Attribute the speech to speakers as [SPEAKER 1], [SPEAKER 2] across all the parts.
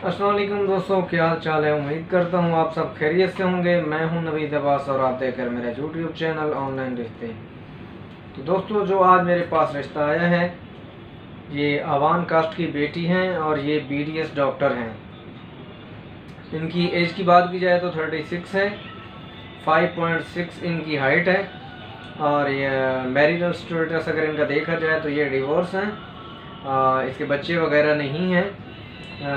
[SPEAKER 1] अस्सलाम वालेकुम दोस्तों, क्या हाल चाल है। उम्मीद करता हूँ आप सब खैरियत से होंगे। मैं हूँ नवीद अब्बास और आप देख कर मेरा यूट्यूब चैनल ऑनलाइन रिश्ते। तो दोस्तों, जो आज मेरे पास रिश्ता आया है, ये अवान कास्ट की बेटी हैं और ये BDS डॉक्टर हैं। इनकी एज की बात की जाए तो 36 है, 5.6 इनकी हाइट है और ये मैरिटल स्टेटस अगर इनका देखा जाए तो ये डिवोर्स हैं। इसके बच्चे वगैरह नहीं हैं।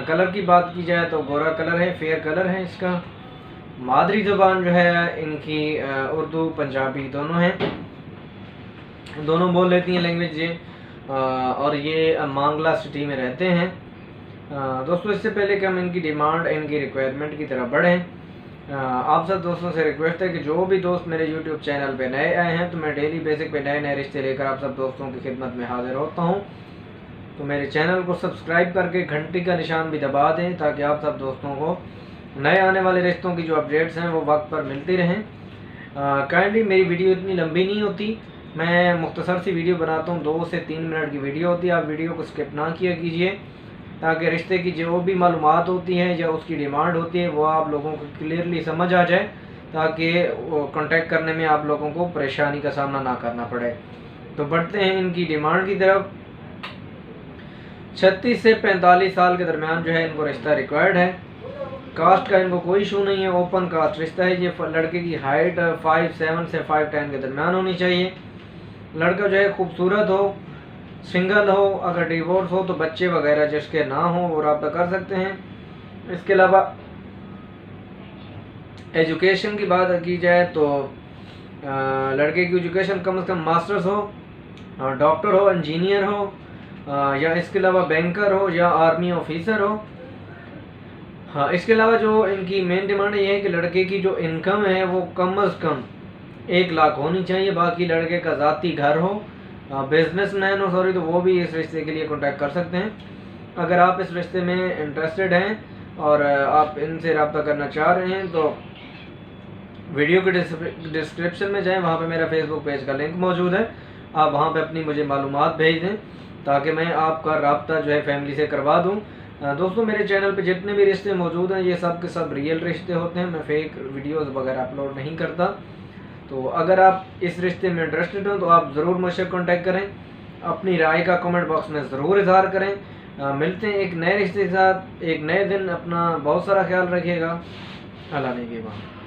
[SPEAKER 1] कलर की बात की जाए तो गोरा कलर है, फेयर कलर है इसका। मादरी ज़बान जो है इनकी उर्दू पंजाबी दोनों हैं, दोनों बोल लेती हैं लैंग्वेज ये। और ये मांगला सिटी में रहते हैं। दोस्तों, इससे पहले कि हम इनकी डिमांड, इनकी रिक्वायरमेंट की तरफ बढ़ें, आप सब दोस्तों से रिक्वेस्ट है कि जो भी दोस्त मेरे यूट्यूब चैनल पे नए आए हैं, तो मैं डेली बेसिक पे नए नए रिश्ते लेकर आप सब दोस्तों की खिदमत में हाजिर होता हूँ। तो मेरे चैनल को सब्सक्राइब करके घंटी का निशान भी दबा दें ताकि आप सब दोस्तों को नए आने वाले रिश्तों की जो अपडेट्स हैं वो वक्त पर मिलती रहें। काइंडली मेरी वीडियो इतनी लंबी नहीं होती, मैं मुख्तसर सी वीडियो बनाता हूँ, 2 से 3 मिनट की वीडियो होती है। आप वीडियो को स्किप ना किया कीजिए ताकि रिश्ते की जो भी मालूमात होती हैं या उसकी डिमांड होती है वो आप लोगों को क्लियरली समझ आ जाए, ताकि कांटेक्ट करने में आप लोगों को परेशानी का सामना ना करना पड़े। तो बढ़ते हैं इनकी डिमांड की तरफ। 36 से 45 साल के दरमियान जो है इनको रिश्ता रिक्वायर्ड है। कास्ट का इनको कोई इशू नहीं है, ओपन कास्ट रिश्ता है। ये लड़के की हाइट 5'7" से 5'10" के दरमियान होनी चाहिए। लड़का जो है खूबसूरत हो, सिंगल हो, अगर डिवोर्स हो तो बच्चे वगैरह जिसके ना हो वो रब्ता कर सकते हैं। इसके अलावा एजुकेशन की बात की जाए तो लड़के की एजुकेशन कम से कम मास्टर्स हो, डॉक्टर हो, इंजीनियर हो, या इसके अलावा बैंकर हो या आर्मी ऑफिसर हो। हाँ, इसके अलावा जो इनकी मेन डिमांड ये है कि लड़के की जो इनकम है वो कम से कम 1 लाख होनी चाहिए। बाकी लड़के का ज़ाती घर हो, बिजनेसमैन हो सॉरी, तो वो भी इस रिश्ते के लिए कांटेक्ट कर सकते हैं। अगर आप इस रिश्ते में इंटरेस्टेड हैं और आप इनसे रब्ता करना चाह रहे हैं तो वीडियो के डिस्क्रिप्शन में जाएं, वहाँ पे मेरा फेसबुक पेज का लिंक मौजूद है। आप वहाँ पे अपनी मुझे मालूमात भेज दें ताकि मैं आपका रब्ता जो है फैमिली से करवा दूँ। दोस्तों, मेरे चैनल पे जितने भी रिश्ते मौजूद हैं ये सब के सब रियल रिश्ते होते हैं, मैं फेक वीडियोस वगैरह अपलोड नहीं करता। तो अगर आप इस रिश्ते में इंटरेस्टेड हो तो आप ज़रूर मुझसे कांटेक्ट करें, अपनी राय का कमेंट बॉक्स में ज़रूर इजहार करें। मिलते हैं एक नए रिश्ते के साथ एक नए दिन। अपना बहुत सारा ख्याल रखिएगा। अल्लाह ने के बाद।